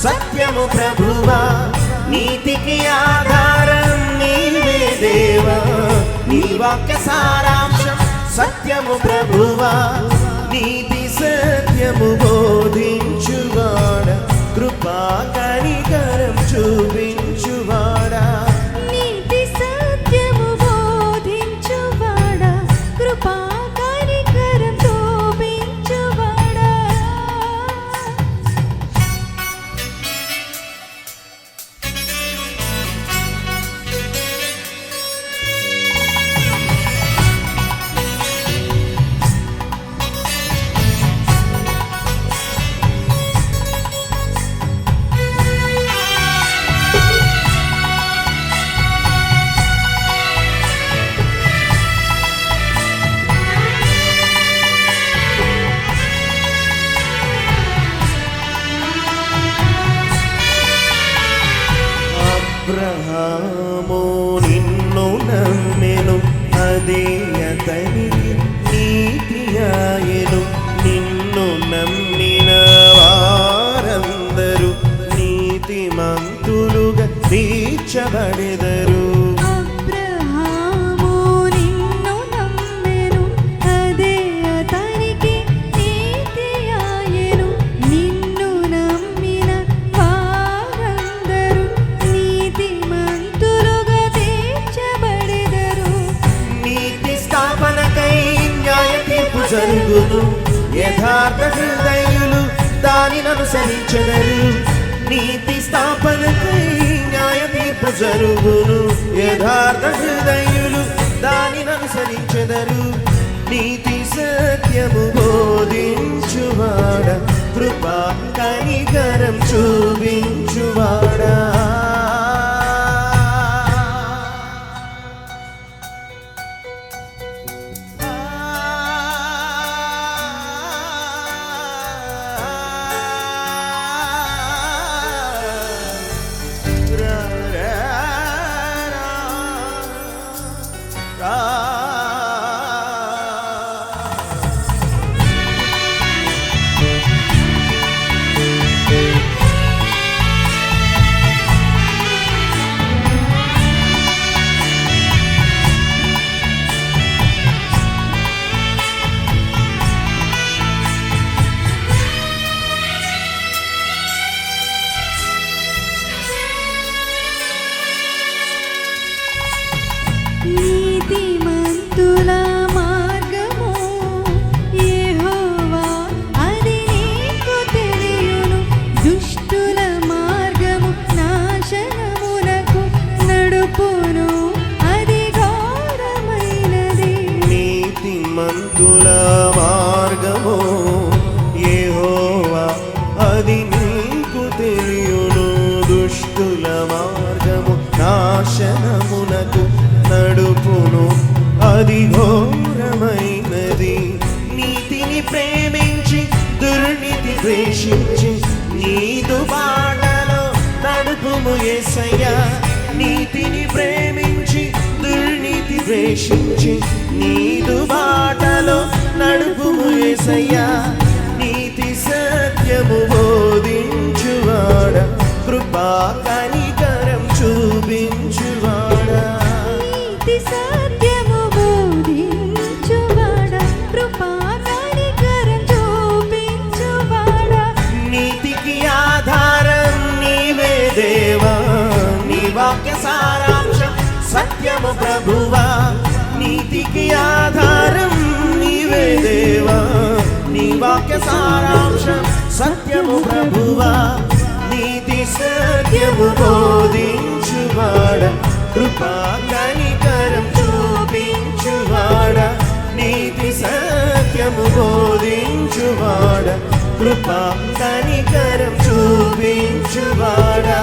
సత్యము ప్రభువా, నీతికి ఆధారం నీవే దేవా, నీ వాక్య సారాంశం సత్యము ప్రభువా, నీతి సత్యము బోధించువాడ, కృపా కనికరం చూపించువాడా, నీతి సత్యము బోధించువాడ, కృపా కనికరం చూపించువాడా. అబ్రహాము నిన్ను నమ్మెను, అదే అతనికి నీతియాయెను, నిన్ను నమ్మిన వారందరూ నీతిమంతులుగా తీర్చబడెదరు. అబ్రహాము నిన్ను నమ్మెను, అదే అతనికి నీతియాయెను, నిన్ను నమ్మిన వారందరూ నీతిమంతులుగా తీర్చబడెదరు. నీతి స్థాపనకై న్యాయ తీర్పు జరుగును, యథార్థ హృదయులు దానిని అనుసరించెదరు. నీతి స్థాపనకై న్యాయ తీర్పు జరుగును, యథార్థ హృదయులు దానిని అనుసరించెదరు. నీతి సత్యము బోధించువాడ, కృపా కనికరం చూపించువాడా. నీతిమంతుల మార్గము యెహోవా, అది నీకు తెలియును, దుష్టుల మార్గము నాశనమునకు నడుపును, అది ఘోరమైనది. నీతిమంతుల మార్గము యెహోవా, అది నీకు తెలియును, దుష్టుల మార్గము నాశనమునకు నడుపును, అది ఘోరమైనది. నీతిని ప్రేమించి దుర్నీతి ద్వేషించి నీదు బాటలో నడుపుము యేసయ్యా. నీతిని ప్రేమించి దుర్నీతి ద్వేషించి నీదు బాటలో నడుపుము యేసయ్యా. నీతి సత్యము బోధించువాడ, కృపా కనికరం చూపించువాడా. నీతి సత్యము బోధించువాడ, కృపా కనికరం చూపించువాడా. నీతికి ఆధారం నీవే దేవా, నీ వాక్య సారాంశం సత్యము ప్రభువా, నీతికి ఆధారం నీవే దేవా, నీ వాక్య సారాంశం సత్యము ప్రభువా, నీతి సత్యము బోధించువాడ, కృపా కనికరం చూపించువాడ. నీతి సత్యము బోధించువాడ, కృపా కనికరం చూపించువాడా.